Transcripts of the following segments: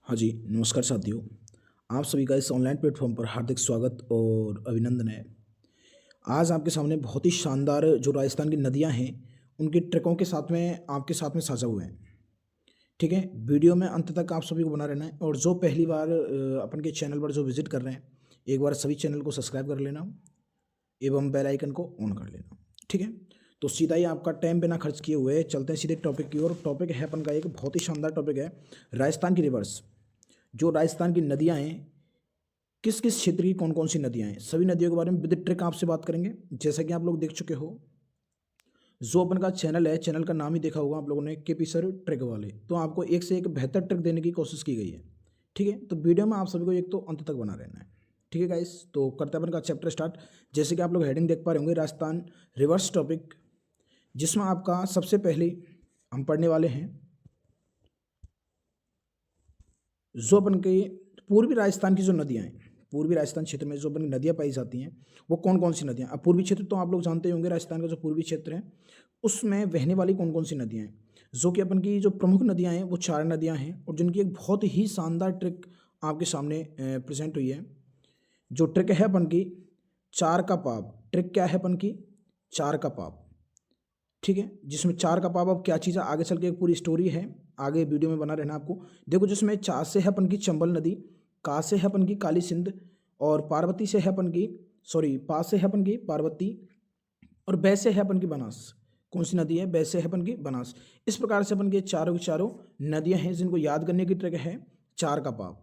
हाँ जी, नमस्कार साथियों। आप सभी का इस ऑनलाइन प्लेटफ़ॉर्म पर हार्दिक स्वागत और अभिनंदन है। आज आपके सामने बहुत ही शानदार जो राजस्थान की नदियाँ हैं, उनके ट्रेकों के साथ में आपके साथ में साझा हुए हैं। ठीक है? वीडियो में अंत तक आप सभी को बना रहना है और जो पहली बार अपन के चैनल पर जो विज़िट कर रहे हैं, एक बार सभी चैनल को सब्सक्राइब कर लेना एवं बेल आइकन को ऑन कर लेना। ठीक है? तो सीधा ही आपका टाइम बिना खर्च किए हुए चलते हैं सीधे टॉपिक की ओर। टॉपिक है अपन का एक बहुत ही शानदार टॉपिक है, राजस्थान की रिवर्स। जो राजस्थान की नदियाँ हैं, किस किस क्षेत्र की कौन कौन सी नदियाँ हैं, सभी नदियों के बारे में विद ट्रिक आपसे बात करेंगे। जैसा कि आप लोग देख चुके हो, जो अपन का चैनल है, चैनल का नाम ही देखा होगा आप लोगों ने, केपी सर ट्रिक वाले। तो आपको एक से एक बेहतर ट्रिक देने की कोशिश की गई है। ठीक है? तो वीडियो में आप सभी को एक तो अंत तक बना रहना है। ठीक है गाइस? तो करते हैं अपन का चैप्टर स्टार्ट। जैसे कि आप लोग हेडिंग देख पा रहे होंगे, राजस्थान रिवर्स टॉपिक, जिसमें आपका सबसे पहले हम पढ़ने वाले हैं जो अपन के पूर्वी राजस्थान की जो नदियाँ हैं, पूर्वी राजस्थान क्षेत्र में जो अपन की नदियाँ पाई जाती हैं, वो कौन कौन सी नदियाँ। अब पूर्वी क्षेत्र तो आप लोग जानते ही होंगे, राजस्थान का जो पूर्वी क्षेत्र है उसमें बहने वाली कौन कौन सी नदियाँ हैं। जो कि अपन की जो प्रमुख नदियाँ हैं वो 4 नदियाँ हैं और जिनकी एक बहुत ही शानदार ट्रिक आपके सामने प्रेजेंट हुई है। जो ट्रिक है अपन की, चार का पाव। ट्रिक क्या है अपन की? चार का पाव। ठीक है? जिसमें चार का पाव अब क्या चीज़ है, आगे चल के एक पूरी स्टोरी है, आगे वीडियो में बना रहना आपको। देखो, जिसमें चा से है अपन की चंबल नदी, का से है अपन की काली सिंध और पार्वती से है अपन की, सॉरी, पा से है अपन की पार्वती और बै से है अपन की बनास। कौन सी नदी है? बै से है अपन की बनास। इस प्रकार से अपन के चारों की चारों नदियां हैं जिनको याद करने की ट्रिक है चार का पाव।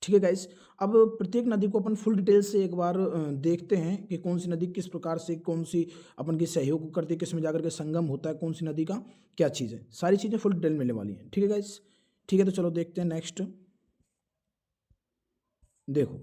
ठीक है गाइस? अब प्रत्येक नदी को अपन फुल डिटेल से एक बार देखते हैं कि कौन सी नदी किस प्रकार से कौन सी अपन की सहयोग करती है, किस में जाकर के संगम होता है, कौन सी नदी का क्या चीज़ है, सारी चीज़ें फुल डिटेल मिलने वाली हैं। ठीक है गाइस? ठीक है, तो चलो देखते हैं नेक्स्ट। देखो,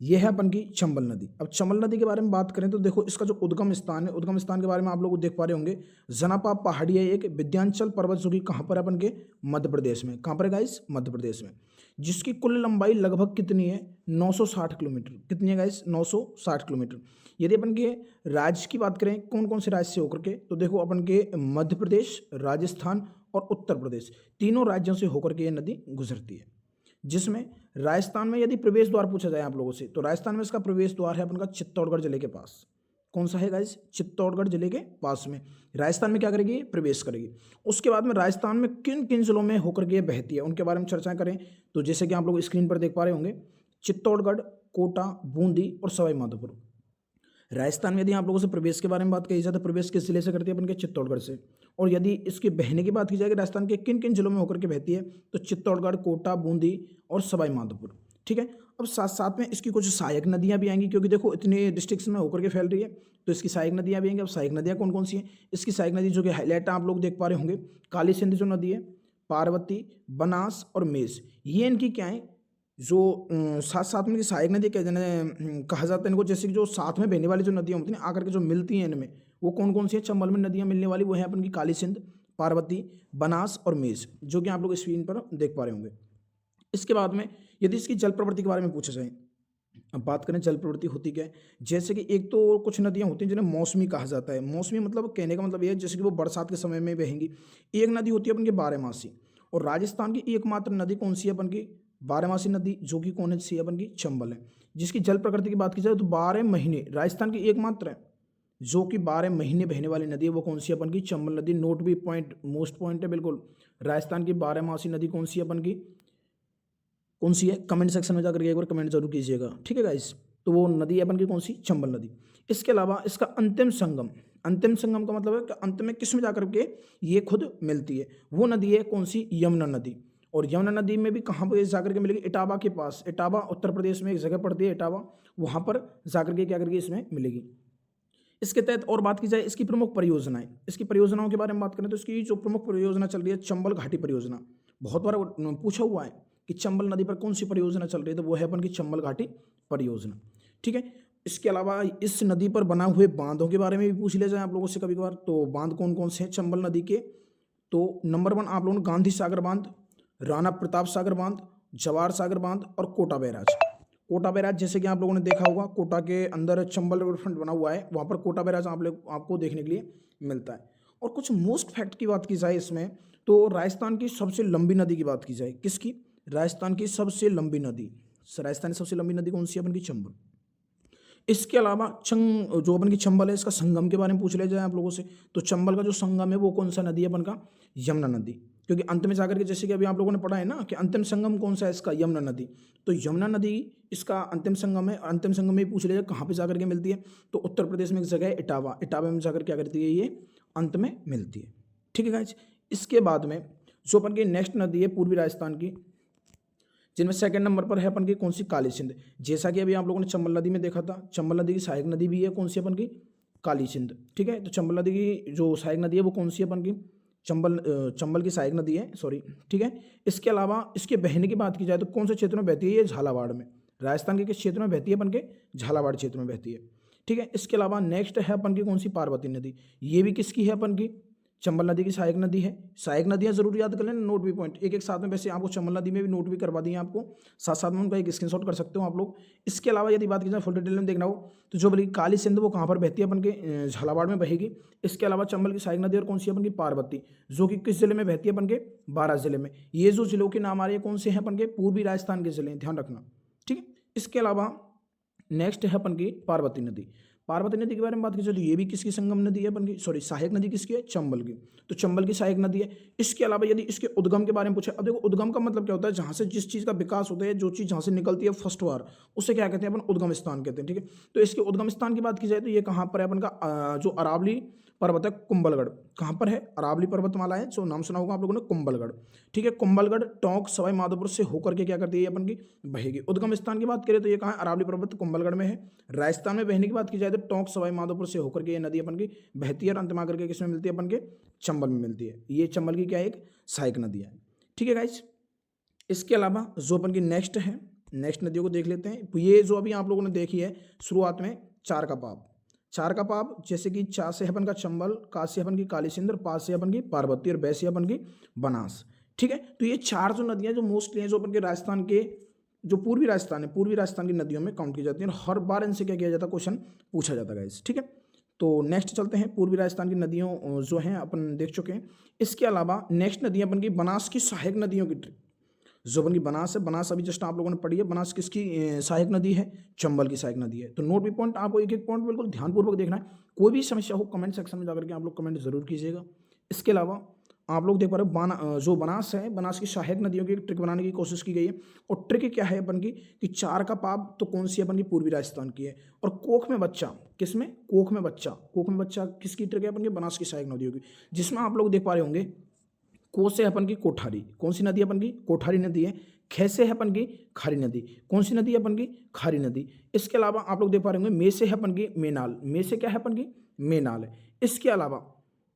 ये है अपन की चंबल नदी। अब चंबल नदी के बारे में बात करें तो देखो, इसका जो उद्गम स्थान है, उद्गम स्थान के बारे में आप लोग देख पा रहे होंगे, जनापा पहाड़ी है एक, विंध्याचल पर्वत, जो कि कहाँ पर है अपन के? मध्य प्रदेश में। कहाँ पर है गाइस? मध्य प्रदेश में। जिसकी कुल लंबाई लगभग कितनी है? 960 किलोमीटर। कितनी है गाइस? 960 किलोमीटर। यदि अपन के राज्य की बात करें, कौन कौन से राज्य से होकर के, तो देखो अपन के मध्य प्रदेश, राजस्थान और उत्तर प्रदेश, तीनों राज्यों से होकर के ये नदी गुजरती है। जिसमें राजस्थान में यदि प्रवेश द्वार पूछा जाए आप लोगों से, तो राजस्थान में इसका प्रवेश द्वार है अपन का चित्तौड़गढ़ जिले के पास। कौन सा है गाइस? चित्तौड़गढ़ जिले के पास में राजस्थान में क्या करेगी? प्रवेश करेगी। उसके बाद में राजस्थान में किन किन जिलों में होकर के ये बहती है, उनके बारे में चर्चा करें तो जैसे कि आप लोग स्क्रीन पर देख पा रहे होंगे, चित्तौड़गढ़, कोटा, बूंदी और सवाई माधोपुर। राजस्थान में यदि आप लोगों से प्रवेश के बारे में बात कही जाए तो प्रवेश किस जिले से करती है? अपन के चित्तौड़गढ़ से। और यदि इसके बहने की बात की जाए कि राजस्थान के किन किन जिलों में होकर के बहती है, तो चित्तौड़गढ़, कोटा, बूंदी और सवाई माधोपुर। ठीक है? अब साथ साथ में इसकी कुछ सहायक नदियां भी आएंगी, क्योंकि देखो इतने डिस्ट्रिक्ट्स में होकर के फैल रही है, तो इसकी सहायक नदियां भी आएंगी। अब सहायक नदियां कौन कौन सी हैं? इसकी सहायक नदी जो कि हाईलाइट आप लोग देख पा रहे होंगे, काली सिंध जो नदी है, पार्वती, बनास और मेज, ये इनकी क्या है, जो साथ साथ में सहायक नदी कहा जाता है इनको। जैसे कि जो साथ में बहने वाली जो नदियाँ होती हैं ना, आकर के जो मिलती हैं इनमें, वो कौन कौन सी है चंबल में नदियाँ मिलने वाली? वो है अपन की काली सिंध, पार्वती, बनास और मेज, जो कि आप लोग स्क्रीन पर देख पा रहे होंगे। इसके बाद में यदि इसकी जल प्रवृत्ति के बारे में पूछा जाए, अब बात करें जल प्रवृत्ति होती क्या है, जैसे कि एक तो कुछ नदियाँ होती हैं जिन्हें मौसमी कहा जाता है। मौसमी मतलब कहने का मतलब ये है जैसे कि वो बरसात के समय में बहेंगी। एक नदी होती है अपन की बारहमासी, और राजस्थान की एकमात्र नदी कौन सी है अपन की? बारहमासी नदी, जो कि कौन सी है अपन की? चंबल है। जिसकी जल प्रकृति की बात की जाए तो 12 महीने राजस्थान की एकमात्र है जो कि 12 महीने बहने वाली नदी है, वो कौन सी है अपन की? चंबल नदी। नोट भी पॉइंट, मोस्ट पॉइंट है बिल्कुल। राजस्थान की बारहमासी नदी कौन सी है अपन की? कौन सी है? कमेंट सेक्शन में जाकर के एक बार कमेंट जरूर कीजिएगा। ठीक है गाइस? तो वो नदी है अपन की कौन सी? चंबल नदी। इसके अलावा इसका अंतिम संगम, अंतिम संगम का मतलब है कि अंत में किस में जाकर के ये खुद मिलती है, वो नदी है कौन सी? यमुना नदी। और यमुना नदी में भी कहाँ पर जाकर के मिलेगी? इटावा के पास। इटावा उत्तर प्रदेश में एक जगह पड़ती है इटावा, वहाँ पर जाकर के क्या करके इसमें मिलेगी। इसके तहत और बात की जाए इसकी प्रमुख परियोजनाएं, इसकी परियोजनाओं के बारे में बात करें तो इसकी जो प्रमुख परियोजना चल रही है चंबल घाटी परियोजना। बहुत बार पूछा हुआ है कि चंबल नदी पर कौन सी परियोजना चल रही है, तो वो है अपन की चंबल घाटी परियोजना। ठीक है? इसके अलावा इस नदी पर बना हुए बांधों के बारे में भी पूछ लिया जाए आप लोगों से कभी कभार, तो बांध कौन कौन से हैं चंबल नदी के? तो नंबर 1 आप लोगों ने गांधी सागर बांध, राणा प्रताप सागर बांध, जवाहर सागर बांध और कोटा बैराज। कोटा बैराज जैसे कि आप लोगों ने देखा होगा, कोटा के अंदर चंबल रिवर फ्रंट बना हुआ है, वहाँ पर कोटा बैराज आप लोग आपको देखने के लिए मिलता है। और कुछ मोस्ट फैक्ट की बात की जाए इसमें, तो राजस्थान की सबसे लंबी नदी की बात की जाए, किसकी? राजस्थान की सबसे लंबी नदी, राजस्थान की सबसे लंबी नदी कौन सी है अपन की? चंबल। इसके अलावा जो अपन की चंबल है, इसका संगम के बारे में पूछ लिया जाए आप लोगों से, तो चंबल का जो संगम है वो कौन सा नदी है अपन का? यमुना नदी। क्योंकि अंत में जाकर के, जैसे कि अभी आप लोगों ने पढ़ा है ना कि अंतिम संगम कौन सा है इसका? यमुना नदी। तो यमुना नदी इसका अंतिम संगम है। अंतिम संगम में पूछ लिया जाए कहाँ पे जाकर के मिलती है, तो उत्तर प्रदेश में एक जगह है इटावा, इटावा में जाकर क्या करती है ये? अंत में मिलती है। ठीक है गाइज। इसके बाद में जो अपन की नेक्स्ट नदी है पूर्वी राजस्थान की, जिनमें सेकंड नंबर पर है अपन की कौन सी? काली सिंध। जैसा कि अभी आप लोगों ने चंबल नदी में देखा था, चंबल नदी की सहायक नदी भी है कौन सी अपन की? काली सिंध। ठीक है, तो चंबल नदी की जो सहायक नदी है वो कौन सी है अपन की? चंबल की सहायक नदी है, सॉरी। ठीक है, इसके अलावा इसके बहने की बात की जाए तो कौन से क्षेत्र में बहती है? ये झालावाड़ में। राजस्थान के किस क्षेत्र में बहती है अपन के? झालावाड़ क्षेत्र में बहती है। ठीक है, इसके अलावा नेक्स्ट है अपन की कौन सी? पार्वती नदी। ये भी किसकी है अपन की? चंबल नदी की सहायक नदी है। सहायक नदियां जरूर याद कर लेना, नोट भी पॉइंट एक एक साथ में। वैसे आपको चंबल नदी में भी नोट भी करवा दिए आपको, साथ साथ में उनका एक स्क्रीनशॉट कर सकते हो आप लोग। इसके अलावा यदि बात की जाए फुल डिटेल में देखना हो तो जो बल्कि काली सिंध वो कहाँ पर बहती है? अपन के झालावाड़ में बहेगी। इसके अलावा चंबल की सहायक नदी और कौन सी है अपन की? पार्वती, जो कि किस जिले में बहती है? अपन के बारां जिले में। ये जो जिलों के नाम आ रहे हैं कौन से हैं? अपन के पूर्वी राजस्थान के जिले हैं, ध्यान रखना। ठीक है, इसके अलावा नेक्स्ट है अपन की पार्वती नदी। पार्वती नदी के बारे में बात की जाए तो ये भी किसकी संगम नदी है अपन की? सॉरी, सहायक नदी किसकी है? चंबल की। तो चंबल की सहायक नदी है। इसके अलावा यदि इसके उद्गम के बारे में पूछे, अब देखो उद्गम का मतलब क्या होता है? जहाँ से जिस चीज़ का विकास होता है, जो चीज़ जहाँ से निकलती है फर्स्ट बार, उसे क्या कहते हैं? अपन उद्गम स्थान कहते हैं। ठीक है, तो इसके उद्गम स्थान की बात की जाए तो ये कहाँ पर है अपन का? जो अरावली पर्वत है, कुंभलगढ़। कहाँ पर है? अरावली पर्वतमाला है, जो नाम सुना होगा आप लोगों ने, कुंभलगढ़। ठीक है, कुंभलगढ़ टोंक सवाई माधोपुर से होकर के क्या करती है अपन की? बहेगी। उद्गम स्थान की बात करें तो ये कहाँ है? अरावली पर्वत कुंभलगढ़ में है। राजस्थान में बहने की बात की जाए तो टोंक सवाई माधोपुर से होकर के ये नदी अपन की बहती है और अंत में आकर के किसमें मिलती है? अपन के चंबल में मिलती है। ये चंबल की क्या है? एक सहायक नदी है। ठीक है गाइज, इसके अलावा जो अपन की नेक्स्ट है, नेक्स्ट नदियों को देख लेते हैं। ये जो अभी आप लोगों ने देखी है शुरुआत में, चार का पाप। चार का पाप, जैसे कि चा से अपन का चंबल, का से अपन की काली सिंध, और पा से अपन की पार्वती, और बै से अपन की बनास। ठीक है, तो ये चार जो नदियां जो मोस्टली हैं, जो अपन के राजस्थान के जो पूर्वी राजस्थान है, पूर्वी राजस्थान की नदियों में काउंट की जाती है, और हर बार इनसे क्या किया जाता है? क्वेश्चन पूछा जाता है गाइस। ठीक है, तो नेक्स्ट चलते हैं। पूर्वी राजस्थान की नदियों जो हैं अपन देख चुके हैं। इसके अलावा नेक्स्ट नदियां अपन की बनास की सहायक नदियों की ट्रिक। जो अपन की बनास है, बनास अभी जस्ट आप लोगों ने पढ़ी है। बनास किसकी सहायक नदी है? चंबल की सहायक नदी है। तो नोट भी पॉइंट आपको एक एक पॉइंट बिल्कुल ध्यानपूर्वक देखना है। कोई भी समस्या हो कमेंट सेक्शन में जाकर के आप लोग कमेंट जरूर कीजिएगा। इसके अलावा आप लोग देख पा रहे हो जो बनास है, बनास की सहायक नदियों की ट्रिक बनाने की कोशिश की गई है। और ट्रिक क्या है अपन की कि चार का पाप तो कौन सी अपन की? पूर्वी राजस्थान की है। और कोख में बच्चा, किसमें? कोख में बच्चा। कोख में बच्चा किसकी ट्रिक है? अपन की बनास की सहायक नदियों की, जिसमें आप लोग देख पा रहे होंगे को से अपन की कोठारी। कौन सी नदी है अपन की? कोठारी नदी है। खे से है अपन की खारी नदी। कौन सी नदी है अपन की? खारी नदी। इसके अलावा आप लोग देख पा रहे होंगे मे से है अपन की मेनाल। मे से क्या है अपन की? मेनाल है।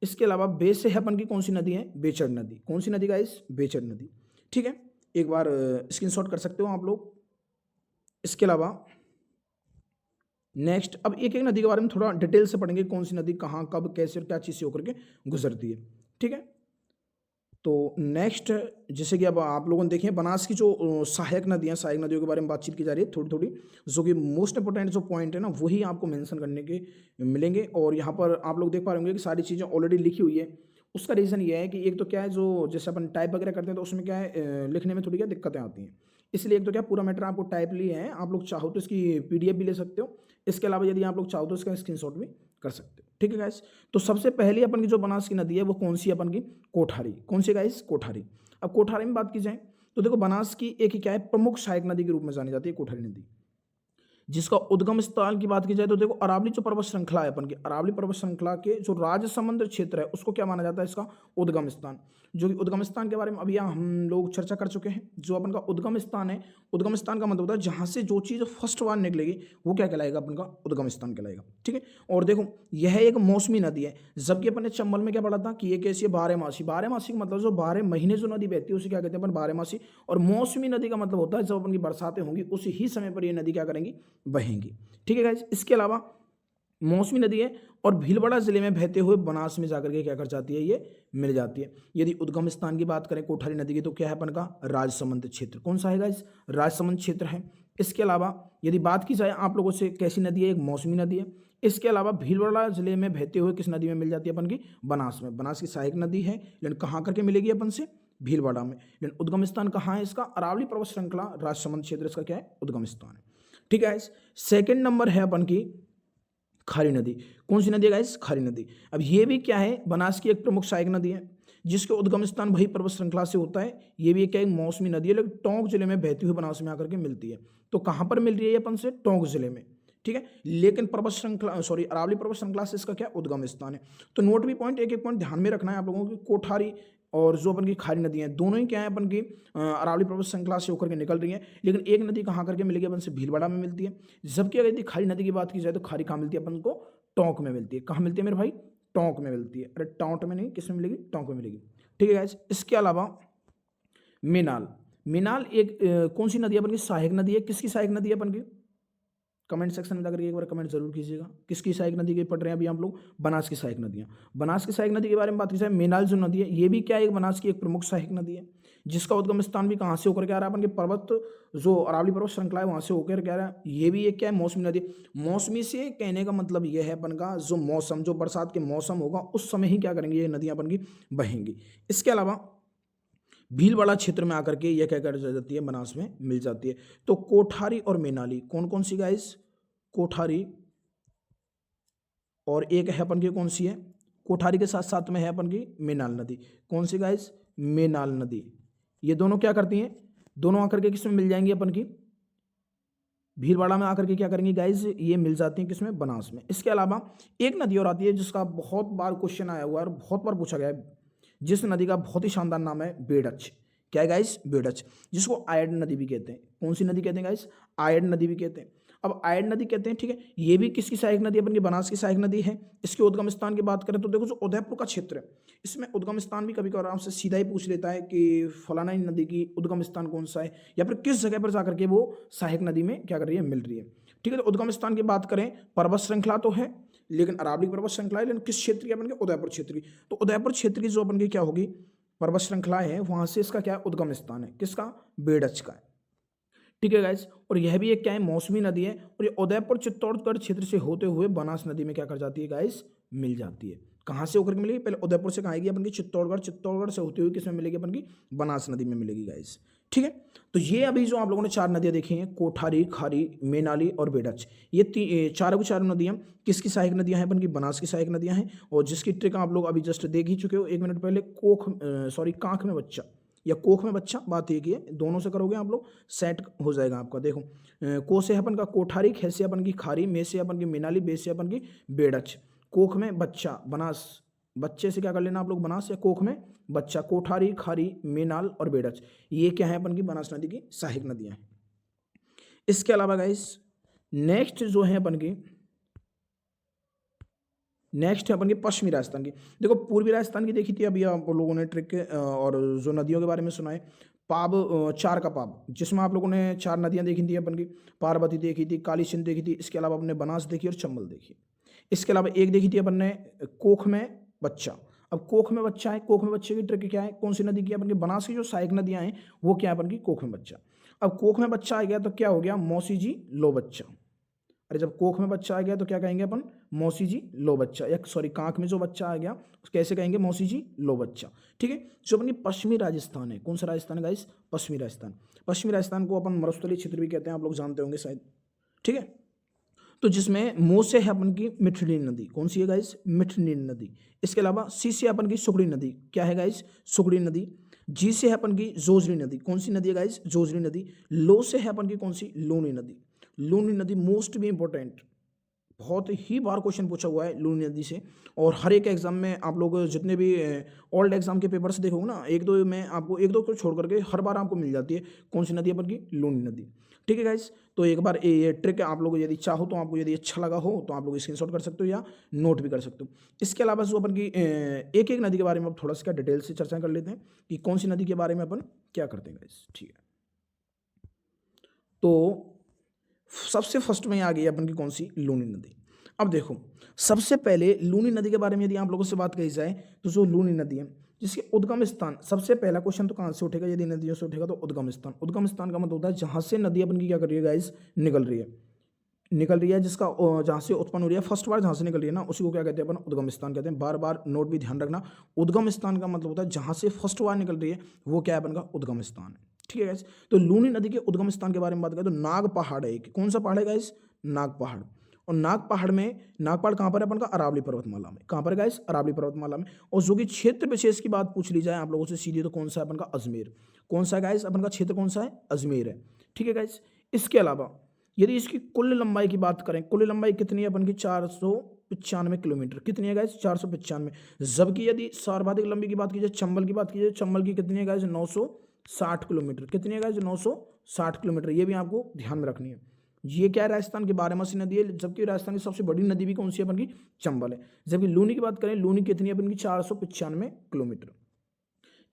इसके अलावा बे से है अपन की कौन सी नदी है? बेचड़ नदी। कौन सी नदी गाइस? बेचड़ नदी। ठीक है, एक बार स्क्रीनशॉट कर सकते हो आप लोग। इसके अलावा नेक्स्ट अब एक एक नदी के बारे में थोड़ा डिटेल से पढ़ेंगे, कौन सी नदी कहाँ कब कैसे और क्या चीज़ से होकर के गुजरती है। ठीक है, तो नेक्स्ट जैसे कि अब आप लोगों ने देखे बनास की जो सहायक नदियाँ, सहायक नदियों के बारे में बातचीत की जा रही है थोड़ी थोड़ी, जो कि मोस्ट इंपोर्टेंट जो पॉइंट है ना वही आपको मेंशन करने के मिलेंगे। और यहाँ पर आप लोग देख पा रहे होंगे कि सारी चीज़ें ऑलरेडी लिखी हुई है। उसका रीज़न ये है कि एक तो क्या है, जो जैसे अपन टाइप वगैरह करते हैं तो उसमें क्या है लिखने में थोड़ी क्या दिक्कतें आती हैं। इसलिए एक तो क्या पूरा मैटर आपको टाइप लिए हैं, आप लोग चाहो तो इसकी PDF भी ले सकते हो। इसके अलावा यदि आप लोग चाहो तो इसका स्क्रीनशॉट भी कर सकते हो। ठीक है गाइस, तो सबसे पहली अपन की जो बनास की नदी है वो कौन सी है? अपन की कोठारी। कौन सी गाइस? कोठारी। अब कोठारी में बात की जाए तो देखो बनास की एक ही क्या है प्रमुख सहायक नदी के रूप में जानी जाती है कोठारी नदी, जिसका उद्गम स्थल की बात की जाए तो देखो अरावली जो पर्वत श्रृंखला है अपन की, अरावली पर्वत श्रृंखला के जो राजसमंद क्षेत्र है उसको क्या माना जाता है? इसका उद्गम स्थान। जो कि उद्गम स्थान के बारे में अभी यहाँ हम लोग चर्चा कर चुके हैं। जो अपन का उद्गम स्थान है, उद्गम स्थान का मतलब होता है जहाँ से जो चीज़ फर्स्ट बार निकलेगी वो क्या कहलाएगा? अपन का उद्गम स्थान कहलाएगा। ठीक है, और देखो यह एक मौसमी नदी है, जबकि अपन ने चंबल में क्या पढ़ा था कि ये कैसी है? बारहमासी। बारहमासी का मतलब जो 12 महीने जो नदी बहती है उसे क्या कहते हैं अपन? बारहमासी। और मौसमी नदी का मतलब होता है जब अपन की बरसातें होंगी उसी ही समय पर ये नदी क्या करेंगी? बहेंगी। ठीक है गाइस, इसके अलावा मौसमी नदी है और भीलवाड़ा जिले में बहते हुए बनास में जाकर के क्या कर जाती है? ये मिल जाती है। यदि उद्गम स्थान की बात करें कोठारी नदी की तो क्या है अपन का? राजसमंद क्षेत्र। कौन सा है गाइस? राजसमंद क्षेत्र है। इसके अलावा यदि बात की जाए आप लोगों से कैसी नदी है? एक मौसमी नदी है। इसके अलावा भीलवाड़ा जिले में बहते हुए किस नदी में मिल जाती है अपन की? बनास में। बनास की सहायक नदी है, लेकिन कहाँ करके मिलेगी अपन से? भीलवाड़ा में। लेकिन उद्गम स्थान कहाँ है इसका? अरावली पर्वत श्रृंखला राजसमंद क्षेत्र इसका क्या है? उद्गम स्थान है। ठीक है गाइस, सेकेंड नंबर है अपन की खारी नदी। कौन सी नदी है गाइस? खारी नदी। अब ये भी क्या है? बनास की एक प्रमुख सहायक नदी है जिसके उद्गम स्थान वही पर्वत श्रृंखला से होता है। ये भी क्या है? मौसमी नदी है, लेकिन टोंक जिले में बहती हुई बनास में आकर के मिलती है। तो कहाँ पर मिल रही है अपन से? टोंक जिले में। ठीक है, लेकिन पर्वत श्रृंखला सॉरी अरावली पर्वत श्रृंखला से इसका क्या? उद्गम स्थान है। तो नोट भी पॉइंट एक एक पॉइंट ध्यान में रखना है आप लोगों की। कोठारी और जो अपन की खारी नदी है दोनों ही क्या है? अपन की अरावली पर्वत श्रृंखला से होकर के निकल रही है। लेकिन एक नदी कहाँ करके मिलेगी अपन से? भीलवाड़ा में मिलती है। जबकि अगर यदि खारी नदी की बात की जाए तो खारी कहाँ मिलती है अपन को? टोंक में मिलती है। कहाँ मिलती है मेरे भाई? टोंक में मिलती है। अरे टोंक में नहीं, किस में मिलेगी? टोंक में मिलेगी। ठीक है गाइस, इसके अलावा मेनाल। मेनाल एक कौन सी नदी है अपन की? सहायक नदी है। किसकी सहायक नदी है अपन की? कमेंट सेक्शन में जाकर एक बार कमेंट जरूर कीजिएगा। किसकी सहायक नदी के पढ़ रहे हैं अभी आप लोग? बनास की सहायक नदियाँ। बनास की सहायक नदी के बारे में बात की जाए, मेनाल जो नदी है ये भी क्या है? एक बनास की एक प्रमुख सहायक नदी है जिसका उद्गम स्थान भी कहाँ से होकर के आ रहा है? अपन के पर्वत जो अरावली पर्वत श्रृंखला है वहाँ से होकर के आ रहा है। ये भी एक क्या है? मौसमी नदी। मौसमी से कहने का मतलब ये है अपन का जो मौसम, जो बरसात के मौसम होगा उस समय ही क्या करेंगे? ये नदियाँ अपन की बहेंगी। इसके अलावा भीलवाड़ा क्षेत्र में आकर के यह क्या कर जाती है? बनास में मिल जाती है। तो कोठारी और मेनाली कौन कौन सी गाइस? कोठारी और एक है अपन की कौन सी है? कोठारी के साथ साथ में है अपन की मेनाल नदी। कौन सी गाइस? मेनाल नदी। ये दोनों क्या करती हैं? दोनों आकर के किसमें मिल जाएंगी अपन की? भीलवाड़ा में आकर के क्या करेंगी गाइस? ये मिल जाती हैं किसमें? बनास में। इसके अलावा एक नदी और आती है जिसका बहुत बार क्वेश्चन आया हुआ है और बहुत बार पूछा गया है, जिस नदी का बहुत ही शानदार नाम है बेड़च। क्या है गाइस? बेड़च, जिसको आयड नदी भी कहते हैं। कौन सी नदी कहते हैं गाइस? आयड नदी भी कहते हैं। अब आयड नदी कहते हैं, ठीक है, ये भी किसकी सहायक नदी है? अपन की बनास की सहायक नदी है। इसके उद्गम स्थान की बात करें तो देखो जो उदयपुर का क्षेत्र है इसमें उद्गम स्थान भी कभी कभार आराम से सीधा ही पूछ लेता है कि फलाना नदी की उद्गम स्थान कौन सा है, या फिर किस जगह पर जाकर के वो सहायक नदी में क्या कर रही है? मिल रही है। ठीक है, तो उद्गम स्थान की बात करें, पर्वत श्रृंखला तो है लेकिन अरावली पर्वत श्रृंखला है, लेकिन किस क्षेत्र की? अपन के उदयपुर क्षेत्र की। तो उदयपुर क्षेत्र की जो अपन की क्या होगी? पर्वत श्रृंखला है, वहां से इसका क्या उद्गम स्थान है? किसका? बेड़च का है। ठीक है गाइस, और यह भी एक क्या है? मौसमी नदी है और ये उदयपुर चित्तौड़गढ़ क्षेत्र से होते हुए बनास नदी में क्या कर जाती है गाइस? मिल जाती है। कहाँ से होकर के मिलेगी? पहले उदयपुर से कहाँ आएगी अपन की? चित्तौड़गढ़। चित्तौड़गढ़ से होती हुई किसमें मिलेगी अपन की? बनास नदी में मिलेगी गाइस। ठीक है, तो ये अभी जो आप लोगों ने चार नदियां देखी हैं, कोठारी, खारी, मेनाली और बेड़च, ये चारों की चारों नदियां किसकी सहायक नदियां हैं? अपन की बनास की सहायक नदियां हैं। और जिसकी ट्रिक आप लोग अभी जस्ट देख ही चुके हो 1 मिनट पहले। कांख में बच्चा या कोख में बच्चा, बात एक ही है, दोनों से करोगे आप लोग सेट हो जाएगा आपका। देखो को से अपन का कोठारी, खे से अपन की खारी, मे से अपन की मेनाली, बे से अपन की बेड़च, कोख में बच्चा बनास, बच्चे से क्या कर लेना आप लोग? बनास, या कोख में बच्चा, कोठारी, खारी, मेनाल और बेड़च, ये क्या है? अपन की बनास नदी की सहायक नदियां हैं। इसके अलावा गाइस नेक्स्ट जो है अपन की, नेक्स्ट है अपन की पश्चिमी राजस्थान की। देखो पूर्वी राजस्थान की देखी थी अभी आप लोगों ने ट्रिक और जो नदियों के बारे में सुना है, पाब, चार का पाब, जिसमें आप लोगों ने चार नदियां देखी थी अपन की। पार्वती देखी थी, काली सिंध देखी थी, इसके अलावा अपन ने बनास देखी और चंबल देखी। इसके अलावा एक देखी थी अपन ने कोख में बच्चा। अब कोख में बच्चा है, कोख में बच्चे की ट्रिक क्या है? कौन सी नदी की? अपन की बनास की जो सहायक नदियां हैं वो क्या है? अपन की कोख में बच्चा। अब कोख में बच्चा आ गया तो क्या हो गया? मौसी जी लो बच्चा। अरे जब कोख में बच्चा आ गया तो क्या कहेंगे अपन? मौसी जी लो बच्चा, या सॉरी कांख में जो बच्चा आ गया कैसे कहेंगे? मौसी जी लो बच्चा। ठीक है, जो अपनी पश्चिमी राजस्थान है, कौन सा राजस्थान है गाइस? पश्चिमी राजस्थान। पश्चिमी राजस्थान को अपन मरुस्थलीय क्षेत्र भी कहते हैं, आप लोग जानते होंगे शायद। ठीक है, तो जिसमें मो से है अपन की मिठनी नदी। कौन सी है गाइस? मिठनी नदी। इसके अलावा सी से अपन की सुगड़ी नदी। क्या है गाइस? सुगड़ी नदी। जी से है अपन की जोजरी नदी। कौन सी नदी है गाइस? जोजरी नदी। लो से है अपन की कौन सी? लूनी नदी। लूनी नदी मोस्ट भी इंपॉर्टेंट, बहुत ही बार क्वेश्चन पूछा हुआ है लूनी नदी से। और हर एक एग्जाम में आप लोग जितने भी ओल्ड एग्जाम के पेपर से देखोगे ना, एक दो में आपको, एक दो को छोड़ करके हर बार आपको मिल जाती है कौन सी नदी है अपन की? लूनी नदी। ठीक है गाइस, तो एक बार ये ट्रिक आप लोग यदि चाहो तो, आपको यदि अच्छा लगा हो तो आप लोग स्क्रीनशॉट कर सकते हो या नोट भी कर सकते हो। इसके अलावा जो अपन की एक एक नदी के बारे में अब थोड़ा सा डिटेल से चर्चा कर लेते हैं कि कौन सी नदी के बारे में अपन क्या करते हैं गाइस। ठीक है, तो सबसे फर्स्ट में आ गई अपन की कौन सी? लूनी नदी। अब देखो सबसे पहले लूनी नदी के बारे में यदि आप लोगों से बात कही जाए तो जो लूनी नदी है जिसके उद्गम स्थान, सबसे पहला क्वेश्चन तो कहाँ से उठेगा? यदि नदियों से उठेगा तो उद्गम स्थान। उद्गम स्थान का मतलब होता है जहां से नदी अपन की क्या कर रही है गाइस? निकल रही है। निकल रही है, जिसका जहाँ से उत्पन्न हो रही है, फर्स्ट बार जहाँ से निकल रही है ना, उसी को क्या कहते हैं अपन, उद्गम स्थान कहते हैं। बार बार नोट भी ध्यान रखना, उद्गम स्थान का मतलब होता है जहाँ से फर्स्ट बार निकल रही है, वो क्या है अपन का, उद्गम स्थान है। ठीक है गाइस, तो लूनी नदी के उद्गम स्थान के बारे में बात करें तो नाग पहाड़ है एक। कौन सा पहाड़ है गाइस, नाग पहाड़। और नाग पहाड़ में, नाग पहाड़ कहाँ पर है अपन का, अरावली पर्वतमाला में। कहाँ पर है गाइस, अरावली पर्वतमाला में। और जो कि क्षेत्र विशेष की बात पूछ ली जाए आप लोगों से सीधी, तो कौन सा है अपन का, अजमेर। कौन सा है गाइस, अपन का क्षेत्र कौन सा है, अजमेर है। ठीक है गाइस, इसके अलावा यदि इसकी कुल लंबाई की बात करें, कुल लंबाई कितनी है अपन की, 495 किलोमीटर। कितनी है गाइस, 495। जबकि यदि सर्वाधिक लंबी की बात की जाए, चंबल की बात की जाए, चंबल की कितनी है गाइस, 960 किलोमीटर। कितनी है गाइस, 960 किलोमीटर। ये भी आपको ध्यान में रखनी है। ये क्या है, राजस्थान की 12मासी नदी है, जबकि राजस्थान की सबसे बड़ी नदी भी कौन सी है अपन की, चंबल है। जबकि लूनी की बात करें, लूनी कितनी है अपन की, 495 किलोमीटर।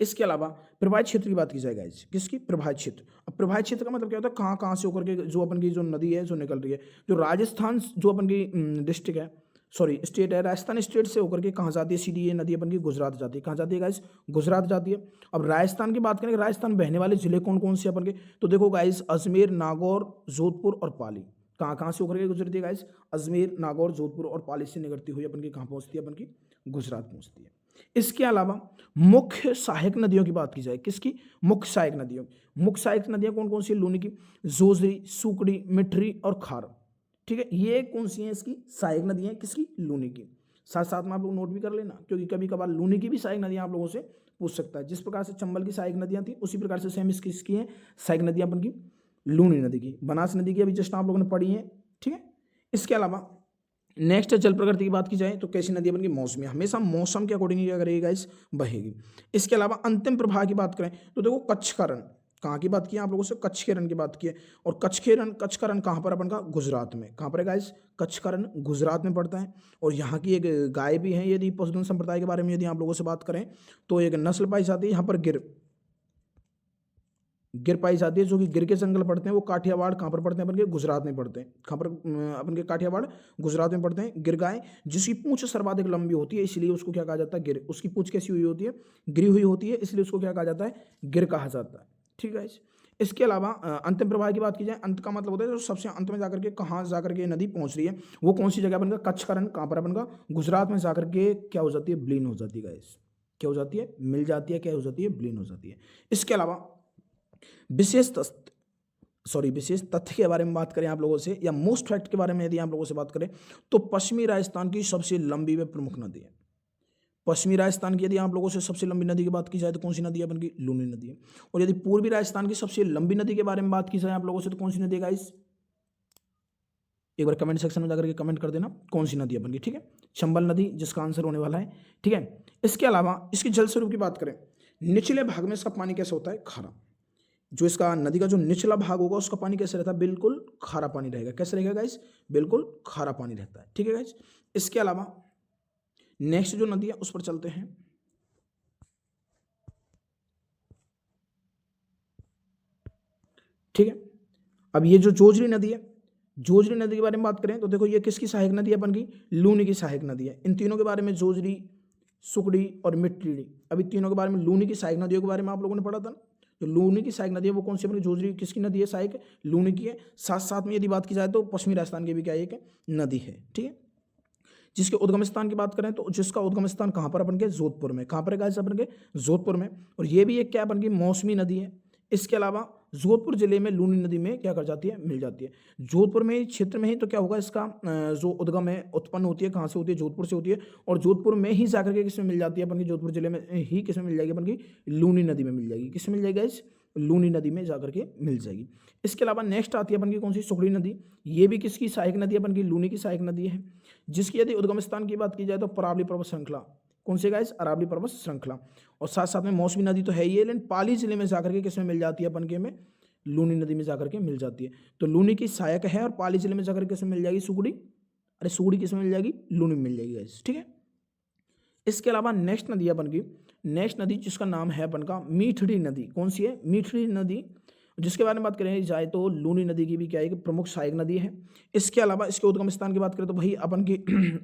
इसके अलावा प्रभावित क्षेत्र की बात की जाए गाइस, किसकी, प्रभावित क्षेत्र। अब प्रभावित क्षेत्र का मतलब क्या होता है, कहाँ कहाँ से होकर के जो अपन की जो नदी है जो निकल रही है, जो राजस्थान जो अपन की डिस्ट्रिक्ट है, सॉरी स्टेट है, राजस्थान स्टेट से होकर के कहाँ जाती है, सीधी ये नदी अपन की गुजरात जाती है। कहाँ जाती है गाइस, गुजरात जाती है। अब राजस्थान की बात करें, राजस्थान बहने वाले जिले कौन कौन से अपन के, तो देखो गाइस, अजमेर, नागौर, जोधपुर और पाली। कहाँ कहाँ से होकर के गुजरती है गाइस, अजमेर, नागौर, जोधपुर और पाली से निकलती हुई अपन की कहाँ पहुँचती है, अपन की गुजरात पहुँचती है। इसके अलावा मुख्य सहायक नदियों की बात की जाए, किसकी, मुख्य सहायक नदियों। मुख्य सहायक नदियां कौन कौन सी, लूनी की, जोजरी, सुकड़ी, मिठरी और खार। ठीक है, ये कौन सी हैं, इसकी सहायक नदियां, किसकी, लूनी की। साथ साथ में आप लोग नोट भी कर लेना, क्योंकि कभी कभार लूनी की भी सहायक नदियां आप लोगों से पूछ सकता है। जिस प्रकार से चंबल की सहायक नदियां थी, उसी प्रकार से सेम इसकी हैं सहायक नदियां अपन की, लूनी नदी की, बनास नदी की अभी जस्ट आप लोगों ने पढ़ी है। ठीक है, इसके अलावा नेक्स्ट जल प्रकृति की बात की जाए तो कैसी नदी बन की, मौसमी, हमेशा मौसम के अकॉर्डिंग क्या करेगी गाइस, बहेगी। इसके अलावा अंतिम प्रवाह की बात करें तो देखो कच्छ का रण, कहाँ की बात की है आप लोगों से, कच्छ के रण की बात की है। और कच्छ का रण कहाँ पर अपन का, गुजरात में। कहाँ पर है गाइस, कच्छ का रण गुजरात में पड़ता है। और यहाँ की एक गाय भी है, यदि पशुधन संप्रदाय के बारे में यदि आप लोगों से बात करें तो एक नस्ल पाई जाती है यहाँ पर, गिर पाई जाती है, जो कि गिर के जंगल पड़ते हैं, वो काठियावाड़ कहाँ पर पड़ते हैं अपन के, गुजरात में पड़ते हैं। कहाँ पर, अपन के काठियावाड़ गुजरात में पड़ते हैं। गिर गाय जिसकी पूंछ सर्वाधिक लंबी होती है, इसलिए उसको क्या कहा जाता है, गिर। उसकी पूंछ कैसी हुई होती है, गिरी हुई होती है, इसलिए उसको क्या कहा जाता है, गिर कहा जाता है। ठीक है। इसके अलावा अंतिम प्रवाह की बात की जाए, अंत का मतलब होता है जो सबसे अंत में जाकर के कहाँ जाकर के नदी पहुंच रही है, वो कौन सी जगह बनकर, कच्छ का रण कहाँ पर बनकर, गुजरात में जाकर के क्या हो जाती है, विलीन हो जाती है गाइस। क्या हो जाती है, मिल जाती है, क्या हो जाती है, विलीन हो जाती है। इसके अलावा विशेष तथ्य के बारे में बात करें आप लोगों से, या मोस्ट फैक्ट के बारे में यदि आप लोगों से बात करें, तो पश्चिमी राजस्थान की सबसे लंबी व प्रमुख नदी है। पश्चिमी राजस्थान की यदि आप लोगों से सबसे लंबी नदी की बात की जाए तो कौन सी नदी है अपन की, लूनी नदी है। और यदि पूर्वी राजस्थान की सबसे लंबी नदी के बारे में बात की जाए आप लोगों से तो कौन सी नदी है गाइस, एक बार कमेंट सेक्शन में जाकर के कमेंट कर देना कौन सी नदी है अपन की। ठीक है, चंबल नदी, जिसका आंसर होने वाला है। ठीक है, इसके अलावा इसके जल स्वरूप की बात करें, निचले भाग में इसका पानी कैसा होता है, खारा। जो इसका नदी का जो निचला भाग होगा उसका पानी कैसे रहता है, बिल्कुल खारा पानी रहेगा। कैसे रहेगा गाइस, बिल्कुल खारा पानी रहता है। ठीक है गाइस, इसके अलावा नेक्स्ट जो नदी है उस पर चलते हैं। ठीक है, अब ये जो जोजरी नदी है, जोजरी नदी के बारे में बात करें तो देखो ये किसकी सहायक नदी है अपन की, लूनी की सहायक नदी है। इन तीनों के बारे में, जोजरी, सुकड़ी और मिट्टी, अभी तीनों के बारे में, लूनी की सहायक नदियों के बारे में आप लोगों ने पढ़ा था। जो लूनी की सहायक नदी है वो कौन सी, अपनी जोजरी किसकी नदी है, सहायक लूनी की है। साथ साथ में यदि बात की जाए तो पश्चिमी राजस्थान की भी क्या एक नदी है। ठीक है, जिसके उद्गम स्थान की बात करें तो जिसका उद्गम स्थान कहाँ पर अपन के, जोधपुर में। कहाँ पर गाइस, अपन के जोधपुर में। और ये भी एक क्या अपन की मौसमी नदी है। इसके अलावा जोधपुर जिले में लूनी नदी में क्या कर जाती है, मिल जाती है। जोधपुर में क्षेत्र में ही तो क्या होगा, इसका जो उद्गम है, उत्पन्न होती है, कहाँ से होती है, जोधपुर से होती है। और जोधपुर में ही जाकर के किसमें मिल जाती है अपन की, जोधपुर जिले में ही किसमें मिल जाएगी अपन की, लूनी नदी में मिल जाएगी। किसमें मिल जाएगी गाइस, लूनी नदी में जाकर के मिल जाएगी। इसके अलावा नेक्स्ट आती है अपन की कौन सी, सुकड़ी नदी। ये भी किसकी सहायक नदी है, अपन की लूनी की सहायक नदी है। जिसकी यदि उद्गम स्थान की बात की जाए तो अरावली पर्वत श्रृंखला। कौन सी गाइस, अरावली पर्वत श्रृंखला। और साथ साथ में मौसमी नदी तो है ही है, लेकिन पाली जिले में जाकर के किसमें मिल जाती है अपन के में, लूनी नदी में जाकर के मिल जाती है। तो लूनी की सहायक है और पाली जिले में जाकर के किसमें मिल जाएगी, सुकड़ी। अरे सुकड़ी किसमें मिल जाएगी, लूनी में मिल जाएगी गाइस। ठीक है, इसके अलावा नेक्स्ट नदी है अपन की, नेक्स्ट नदी जिसका नाम है अपन का मीठड़ी नदी। कौन सी है, मीठड़ी नदी। जिसके बारे में बात करें जाए तो लूनी नदी की भी क्या है कि प्रमुख सहायक नदी है। इसके अलावा इसके उद्गम स्थान की बात करें तो भाई अपन की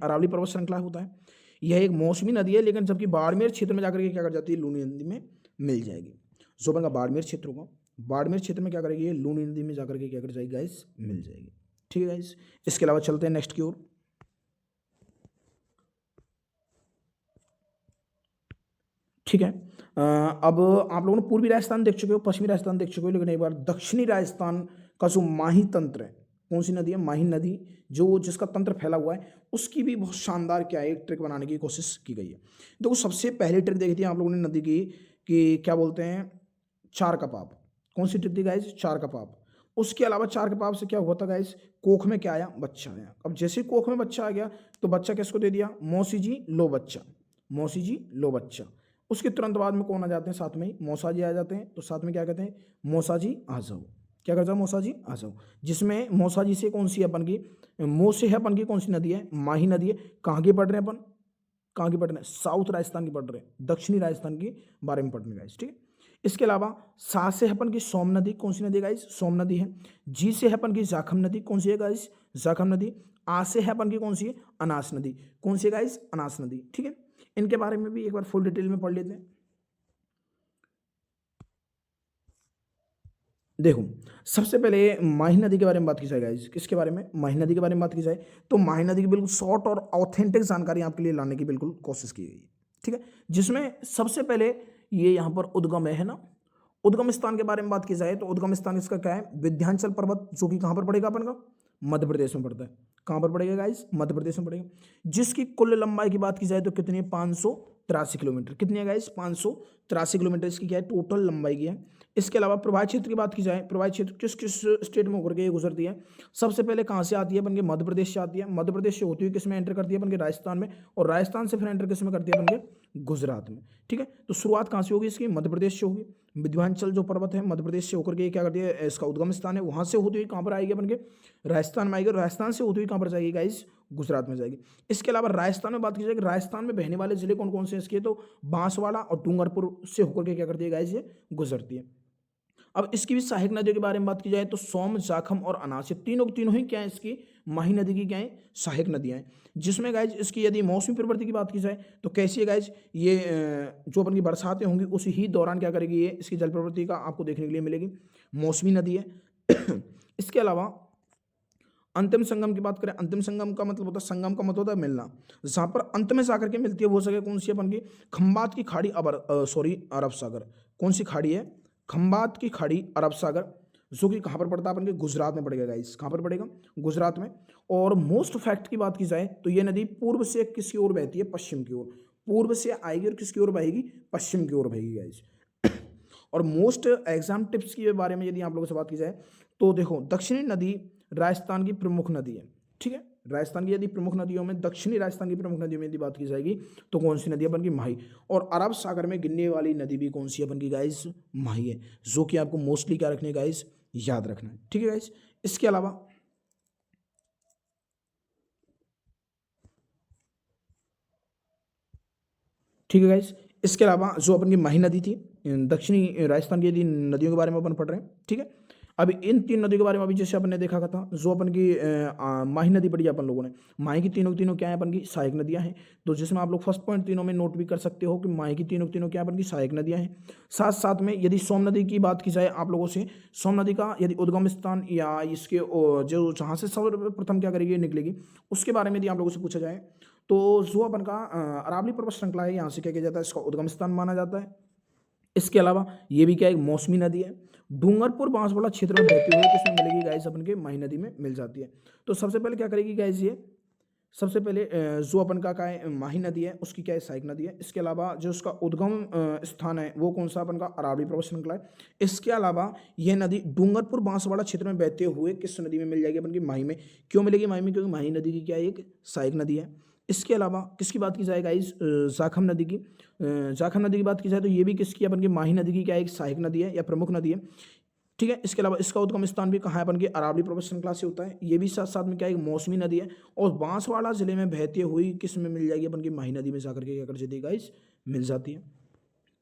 अरावली पर्वत श्रृंखला होता है। यह एक मौसमी नदी है, लेकिन जबकि बाड़मेर क्षेत्र में जाकर के क्या कर जाती है, लूनी नदी में मिल जाएगी। जो का बाड़मेर क्षेत्र होगा, बाड़मेर क्षेत्र में क्या करेगी, लूनी नदी में जाकर के क्या कर जाएगी गाइस, मिल जाएगी। ठीक है गाइस। इसके अलावा चलते हैं नेक्स्ट की ओर। ठीक है, अब आप लोगों ने पूर्वी राजस्थान देख चुके हो, पश्चिमी राजस्थान देख चुके हो, लेकिन एक बार दक्षिणी राजस्थान का जो माही तंत्र है, कौन सी नदी है, माही नदी, जो जिसका तंत्र फैला हुआ है, उसकी भी बहुत शानदार क्या है एक ट्रिक बनाने की कोशिश की गई है। देखो सबसे पहली ट्रिक देखी थी आप लोगों ने नदी की, कि क्या बोलते हैं, चार कपाप। कौन सी ट्रिक थी गाइज, चार कपाप। उसके अलावा चार कपाप से क्या हुआ था गाइज, कोख में क्या आया, बच्चा आया। अब जैसे ही कोख में बच्चा आ गया तो बच्चा किसको दे दिया, मौसी जी लो बच्चा, मौसी जी लो बच्चा। उसके तुरंत बाद में कौन आ जाते हैं, साथ में ही मौसा जी आ जाते हैं। तो साथ में क्या कहते हैं, मौसा जी आ जाओ। क्या कर जाओ, मौसा जी आ जाओ। जिसमें मौसा जी से कौन सी है अपन की, मो से है अपन की कौन सी नदी है, माही नदी है। कहाँ की पढ़ रहे हैं अपन, कहाँ की पढ़ रहे हैं, साउथ राजस्थान की पढ़ रहे हैं, दक्षिणी राजस्थान के बारे में पढ़ने गाइस। ठीक है, इसके अलावा सा से है अपन की सोम नदी, कौन सी नदी है गाइस, सोम नदी है। जी से है अपन की जाखम नदी, कौन सी है गाइस, जाखम नदी। आ से है अपन की कौन सी है, अनास नदी, कौन सी है गाइस, अनास नदी। ठीक है, इनके बारे में भी एक बार फुल डिटेल में पढ़ लेते हैं। देखो सबसे पहले माही नदी के बारे में बात की जाए गाइस, किसके बारे में, माही नदी के बारे में बात की जाए तो माही नदी की बिल्कुल शॉर्ट और ऑथेंटिक जानकारी आपके लिए लाने की बिल्कुल कोशिश की गई है। ठीक है, जिसमें सबसे पहले ये यहाँ पर उद्गम है ना, उद्गम स्थान के बारे में बात की जाए तो उद्गम स्थान इसका क्या है, विंध्याचल पर्वत, जो कि कहाँ पर पड़ेगा अपन का, मध्य प्रदेश में पड़ता है। कहाँ पर पड़ेगा गाइस, मध्य प्रदेश में पड़ेगा। जिसकी कुल लंबाई की बात की जाए तो कितनी है, 583 किलोमीटर। कितनी है गाइस, 583 किलोमीटर इसकी क्या है, टोटल लंबाई की है। इसके अलावा प्रवाह क्षेत्र की बात की जाए, प्रवाह क्षेत्र किस किस स्टेट में होकर के ये गुजरती है, सबसे पहले कहाँ से आती है अपन के, मध्य प्रदेश से आती है। मध्य प्रदेश से होती हुई किस में एंटर करती है अपन के, राजस्थान में। और राजस्थान से फिर एंटर किस में करती है अपन के, गुजरात में। ठीक है, तो शुरुआत कहाँ से होगी इसकी, मध्य प्रदेश से होगी। विंध्याचल जो पर्वत है मध्य प्रदेश से होकर के क्या करती है, इसका उद्गम स्थान है, वहां से होती हुई कहाँ पर आएगी अपन के, राजस्थान में आएगी। राजस्थान से होती हुई कहाँ पर जाएगी गाइस, गुजरात में जाएगी। इसके अलावा राजस्थान में बात की जाएगी, राजस्थान में बहने वाले जिले कौन कौन से इसके, तो बांसवाड़ा और डूंगरपुर से होकर के क्या करती है गाइस, ये गुजरती है। अब इसकी भी सहायक नदियों के बारे में बात की जाए तो सोम, जाखम और अनास, ये तीनों तीनों ही क्या है इसकी, माही नदी की क्या है, सहायक नदियां हैं। जिसमें गाइज इसकी यदि मौसमी प्रवृत्ति की बात की जाए तो कैसी है गाइज, ये जो अपन की बरसातें होंगी उसी ही दौरान क्या करेगी, ये इसकी जल प्रवृत्ति का आपको देखने के लिए मिलेगी, मौसमी नदी है। इसके अलावा अंतिम संगम की बात करें, अंतिम संगम का मतलब होता है, संगम का मतलब होता है मिलना, जहां पर अंत में जाकर के मिलती है वो जगह कौन सी अपन की, खंबात की खाड़ी, अरब सागर। कौन सी खाड़ी है, खंबात की खाड़ी, अरब सागर, जो कि कहाँ पर पड़ता है अपन के, गुजरात में पड़ेगा गाइस। कहाँ पर पड़ेगा, गुजरात में। और मोस्ट फैक्ट की बात की जाए तो ये नदी पूर्व से किसकी ओर बहती है, पश्चिम की ओर। पूर्व से आएगी और किसकी ओर बहेगी, पश्चिम की ओर बहेगी गाइस। और मोस्ट एग्जाम टिप्स के बारे में यदि आप लोगों से बात की जाए तो देखो, दक्षिणी नदी राजस्थान की प्रमुख नदी है। ठीक है, राजस्थान की यदि प्रमुख नदियों में, दक्षिणी राजस्थान की प्रमुख नदियों में यदि बात की जाएगी तो कौन सी नदी अपन की, माही। और अरब सागर में गिरने वाली नदी भी कौन सी अपन की गाइस, माही है, जो कि आपको मोस्टली क्या रखने गाइस, याद रखना है। ठीक है गाइस, इसके अलावा ठीक है गाइस, इसके अलावा जो अपन की माही नदी थी, दक्षिणी राजस्थान की यदि नदियों के बारे में अपन पढ़ रहे हैं। ठीक है, अभी इन तीन नदियों के बारे में अभी जैसे अपन ने देखा था, जो अपन की माही नदी पढ़ी अपन लोगों ने, माही की तीनों तीनों क्या है अपन की, सहायक नदियां हैं। तो जिसमें आप लोग फर्स्ट पॉइंट तीनों में नोट भी कर सकते हो कि माही की तीनों तीनों क्या अपन की, सहायक नदियां हैं। साथ साथ में यदि सोम नदी की बात की जाए आप लोगों से, सोम नदी का यदि उद्गम स्थान या इसके जो जहाँ से सर्वप्रथम क्या करेगी, निकलेगी, उसके बारे में यदि आप लोगों से पूछा जाए तो जो अपन का अरावली पर्वत श्रृंखला है, यहाँ से क्या किया जाता है, इसका उद्गम स्थान माना जाता है। इसके अलावा ये भी क्या एक मौसमी नदी है, डूंगरपुर बांसवाड़ा क्षेत्र में बहती हुई किसमें मिलेगी गाइस, अपन के माही नदी में मिल जाती है। तो सबसे पहले क्या करेगी गाइस, ये सबसे पहले जो अपन का क्या है, माही नदी है, उसकी क्या है, सहायक नदी है। इसके अलावा जो उसका उद्गम स्थान है वो कौन सा अपन का, अरावली पर्वत श्रृंखला है। इसके अलावा यह नदी डूंगरपुर बांसवाड़ा क्षेत्र में बहते हुए किस नदी में मिल जाएगी, अपन की माही में। क्यों मिलेगी माही में, क्योंकि माही नदी की क्या है, एक सहायक नदी है। इसके अलावा किसकी बात की जाए गाइस, जाखम नदी की। जाखम नदी की बात की जाए तो ये भी किसकी, अपन की माही नदी की क्या एक सहायक नदी है या प्रमुख नदी है। ठीक है, इसके अलावा इसका उद्गम स्थान भी कहाँ है, अपन के अरावली पर्वत श्रृंखला से होता है। ये भी साथ साथ में क्या एक मौसमी नदी है, और बांसवाड़ा जिले में बहती हुई किस में मिल जाएगी, अपन की माही नदी में जाकर के क्या कर जाती है गाइस, मिल जाती है।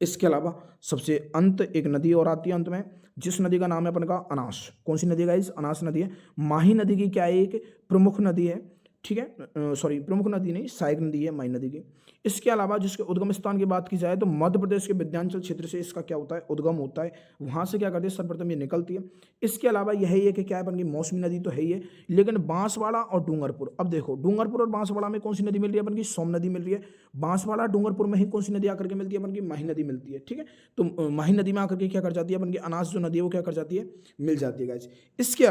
इसके अलावा सबसे अंत एक नदी और आती है अंत में, जिस नदी का नाम है अपन का अनास। कौन सी नदी है गाइस, अनास नदी है। माही नदी की क्या एक प्रमुख नदी है। ठीक है, सॉरी प्रमुख नदी नहीं, सहायक नदी है माई नदी की। इसके अलावा जिसके उद्गम स्थान की बात की जाए तो मध्य प्रदेश के विंध्याचल क्षेत्र से इसका क्या होता है, उद्गम होता है। वहाँ से क्या करती है, सर्वप्रथम ये निकलती है। इसके अलावा यह है कि क्या है, अपन की मौसमी नदी तो है ही है, लेकिन बांसवाड़ा और डूंगरपुर, अब देखो डूंगरपुर और बांसवाड़ा में कौन सी नदी मिल रही है, अपन की सोम नदी मिल रही है। बांसवाड़ा डूंगरपुर में ही कौन सी नदी आकर के मिलती है, अपन की माही नदी मिलती है। ठीक है, तो माही नदी में आकर के क्या कर जाती है, अपन की अनाज जो नदी है वो क्या कर जाती है, मिल जाती है गाइज। इसके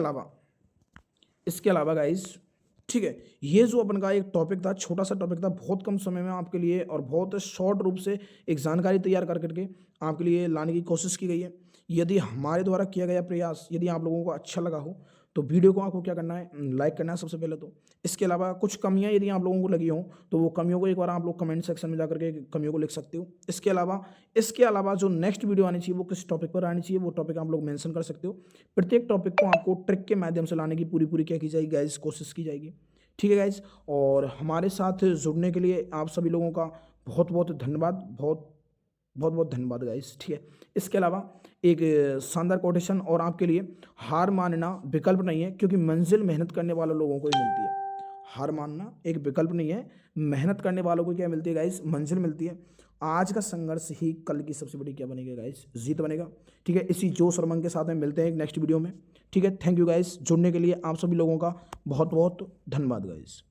अलावा गाइज, ठीक है, ये जो अपन का एक टॉपिक था, छोटा सा टॉपिक था, बहुत कम समय में आपके लिए और बहुत शॉर्ट रूप से एक जानकारी तैयार कर करके आपके लिए लाने की कोशिश की गई है। यदि हमारे द्वारा किया गया प्रयास यदि आप लोगों को अच्छा लगा हो तो वीडियो को आपको क्या करना है, लाइक करना है सबसे पहले तो। इसके अलावा कुछ कमियां यदि आप लोगों को लगी हों तो वो कमियों को एक बार आप लोग कमेंट सेक्शन में जाकर के कमियों को लिख सकते हो। इसके अलावा जो नेक्स्ट वीडियो आनी चाहिए वो किस टॉपिक पर आनी चाहिए वो टॉपिक आप लोग मेंशन कर सकते हो। प्रत्येक टॉपिक को आपको ट्रिक के माध्यम से लाने की पूरी क्या की जाएगी गाइज, कोशिश की जाएगी। ठीक है गाइज, और हमारे साथ जुड़ने के लिए आप सभी लोगों का बहुत बहुत धन्यवाद, बहुत धन्यवाद गाइज। ठीक है, इसके अलावा एक शानदार कोटेशन और आपके लिए, हार मानना विकल्प नहीं है क्योंकि मंजिल मेहनत करने वाले लोगों को ही मिलती है। हार मानना एक विकल्प नहीं है, मेहनत करने वालों को क्या मिलती है गाइज, मंजिल मिलती है। आज का संघर्ष ही कल की सबसे बड़ी क्या बनेगा गाइज, जीत बनेगा। ठीक है, इसी जोश और उमंग के साथ में मिलते हैं एक नेक्स्ट वीडियो में। ठीक है, थैंक यू गाइज, जुड़ने के लिए आप सभी लोगों का बहुत बहुत धन्यवाद गाइज।